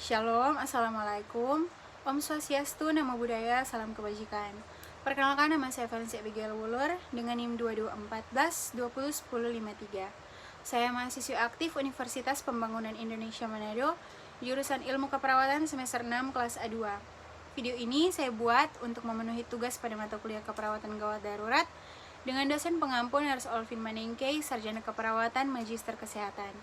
Shalom, Assalamualaikum. Om Swastiastu, Namo Buddhaya, Salam Kebajikan. Perkenalkan, nama saya Valensi Abigail Wulur dengan NIM 2214201053. Saya mahasiswi aktif Universitas Pembangunan Indonesia Manado, jurusan Ilmu Keperawatan semester 6 kelas A2. Video ini saya buat untuk memenuhi tugas pada mata kuliah Keperawatan Gawat Darurat dengan dosen pengampun Nurse Olvin Manengkei, Sarjana Keperawatan, Magister Kesehatan.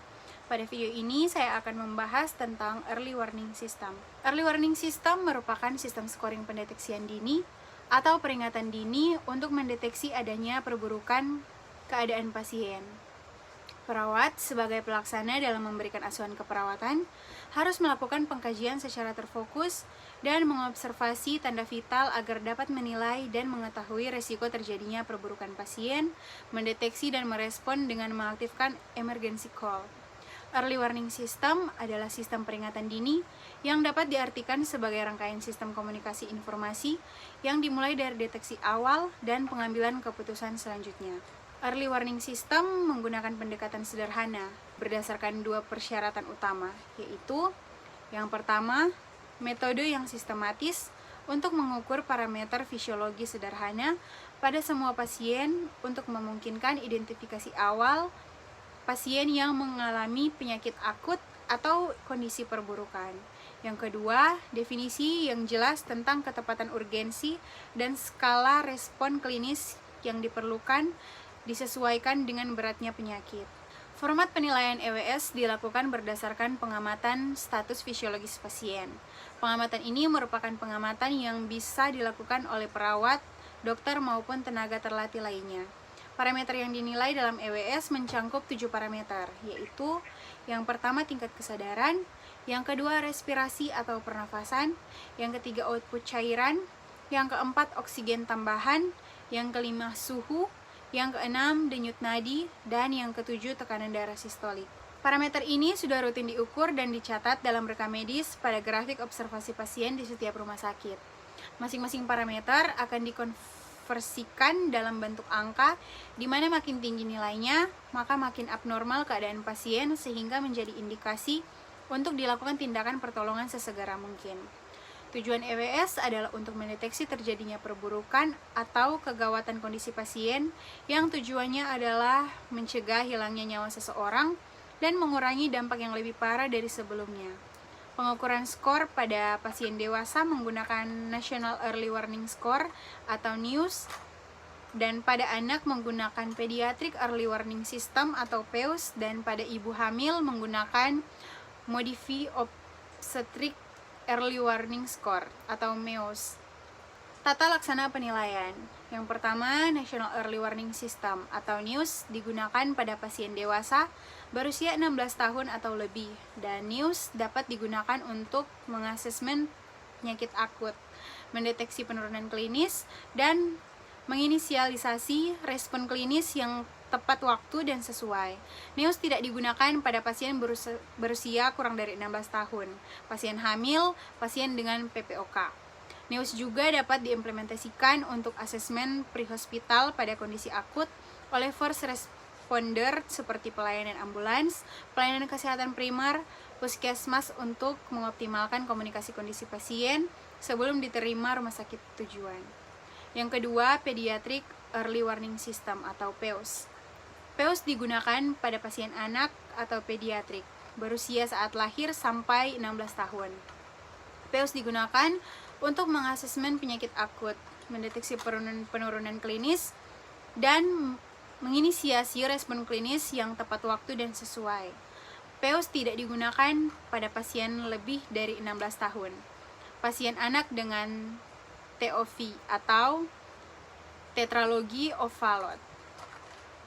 Pada video ini saya akan membahas tentang Early Warning System. Early Warning System merupakan sistem scoring pendeteksian dini atau peringatan dini untuk mendeteksi adanya perburukan keadaan pasien. Perawat sebagai pelaksana dalam memberikan asuhan keperawatan harus melakukan pengkajian secara terfokus dan mengobservasi tanda vital agar dapat menilai dan mengetahui resiko terjadinya perburukan pasien, mendeteksi dan merespon dengan mengaktifkan emergency call. Early Warning System adalah sistem peringatan dini yang dapat diartikan sebagai rangkaian sistem komunikasi informasi yang dimulai dari deteksi awal dan pengambilan keputusan selanjutnya. Early Warning System menggunakan pendekatan sederhana berdasarkan dua persyaratan utama, yaitu yang pertama, metode yang sistematis untuk mengukur parameter fisiologi sederhana pada semua pasien untuk memungkinkan identifikasi awal pasien yang mengalami penyakit akut atau kondisi perburukan. Yang kedua, definisi yang jelas tentang ketepatan urgensi dan skala respon klinis yang diperlukan disesuaikan dengan beratnya penyakit. Format penilaian EWS dilakukan berdasarkan pengamatan status fisiologis pasien. Pengamatan ini merupakan pengamatan yang bisa dilakukan oleh perawat, dokter maupun tenaga terlatih lainnya. Parameter yang dinilai dalam EWS mencangkup 7 parameter, yaitu yang pertama tingkat kesadaran, yang kedua respirasi atau pernafasan, yang ketiga output cairan, yang keempat oksigen tambahan, yang kelima suhu, yang keenam denyut nadi, dan yang ketujuh tekanan darah sistolik. Parameter ini sudah rutin diukur dan dicatat dalam rekam medis pada grafik observasi pasien di setiap rumah sakit. Masing-masing parameter akan dikonversikan dalam bentuk angka, di mana makin tinggi nilainya, maka makin abnormal keadaan pasien sehingga menjadi indikasi untuk dilakukan tindakan pertolongan sesegera mungkin. Tujuan EWS adalah untuk mendeteksi terjadinya perburukan atau kegawatan kondisi pasien yang tujuannya adalah mencegah hilangnya nyawa seseorang dan mengurangi dampak yang lebih parah dari sebelumnya. Pengukuran skor pada pasien dewasa menggunakan National Early Warning Score atau NEWS, dan pada anak menggunakan Pediatric Early Warning System atau PEWS, dan pada ibu hamil menggunakan Modified Obstetric Early Warning Score atau MEOS. Tata laksana penilaian. Yang pertama, National Early Warning System atau NEWS digunakan pada pasien dewasa berusia 16 tahun atau lebih, dan NEWS dapat digunakan untuk mengasesmen penyakit akut, mendeteksi penurunan klinis, dan menginisialisasi respon klinis yang tepat waktu dan sesuai. NEWS tidak digunakan pada pasien berusia kurang dari 16 tahun, pasien hamil, pasien dengan PPOK. NEWS juga dapat diimplementasikan untuk asesmen pre-hospital pada kondisi akut oleh first responder seperti pelayanan ambulans, pelayanan kesehatan primer, puskesmas untuk mengoptimalkan komunikasi kondisi pasien sebelum diterima rumah sakit tujuan. Yang kedua, Pediatric Early Warning System atau PEWS. PEWS digunakan pada pasien anak atau pediatrik berusia saat lahir sampai 16 tahun. PEWS digunakan untuk mengasesmen penyakit akut, mendeteksi penurunan klinis, dan menginisiasi respon klinis yang tepat waktu dan sesuai. PEWS tidak digunakan pada pasien lebih dari 16 tahun. Pasien anak dengan TOV atau tetralogi ovalot.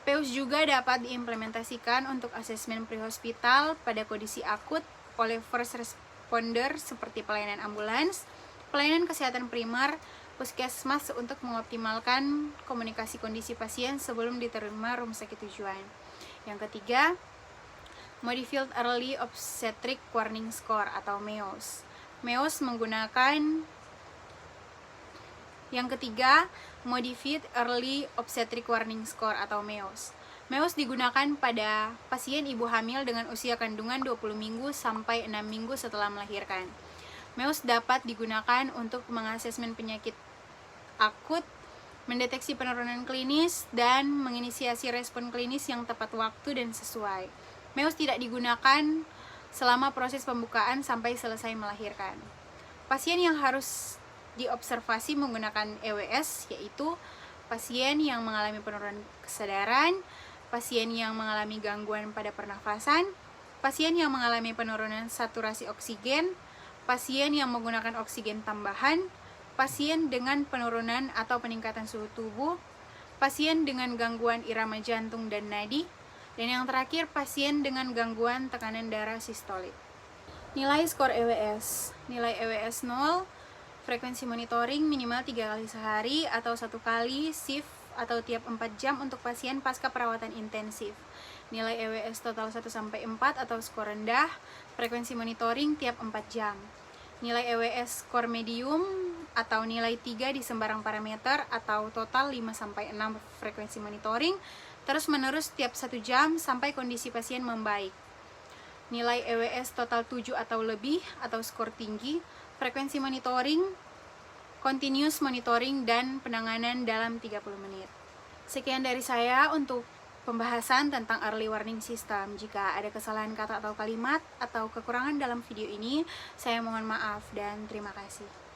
PEWS juga dapat diimplementasikan untuk asesmen pre-hospital pada kondisi akut oleh first responder seperti pelayanan ambulans, pelayanan kesehatan primer, puskesmas untuk mengoptimalkan komunikasi kondisi pasien sebelum diterima rumah sakit tujuan. Yang ketiga, Modified Early Obstetric Warning Score atau MEOS. MEOS menggunakan Yang ketiga, Modified Early Obstetric Warning Score atau MEOS. MEUS digunakan pada pasien ibu hamil dengan usia kandungan 20 minggu sampai 6 minggu setelah melahirkan. MEUS dapat digunakan untuk mengasesmen penyakit akut, mendeteksi penurunan klinis, dan menginisiasi respon klinis yang tepat waktu dan sesuai. MEUS tidak digunakan selama proses pembukaan sampai selesai melahirkan. Pasien yang harus diobservasi menggunakan EWS yaitu pasien yang mengalami penurunan kesadaran, pasien yang mengalami gangguan pada pernafasan, pasien yang mengalami penurunan saturasi oksigen, pasien yang menggunakan oksigen tambahan, pasien dengan penurunan atau peningkatan suhu tubuh, pasien dengan gangguan irama jantung dan nadi, dan yang terakhir pasien dengan gangguan tekanan darah sistolik. Nilai skor EWS. Nilai EWS 0, frekuensi monitoring minimal 3 kali sehari atau 1 kali shift atau tiap 4 jam untuk pasien pasca perawatan intensif. Nilai EWS total 1-4 atau skor rendah, frekuensi monitoring tiap 4 jam. Nilai EWS skor medium atau nilai 3 di sembarang parameter atau total 5-6 frekuensi monitoring terus menerus tiap 1 jam sampai kondisi pasien membaik. Nilai EWS total 7 atau lebih atau skor tinggi, frekuensi monitoring, continuous monitoring, dan penanganan dalam 30 menit. Sekian dari saya untuk pembahasan tentang early warning system. Jika ada kesalahan kata atau kalimat atau kekurangan dalam video ini, saya mohon maaf dan terima kasih.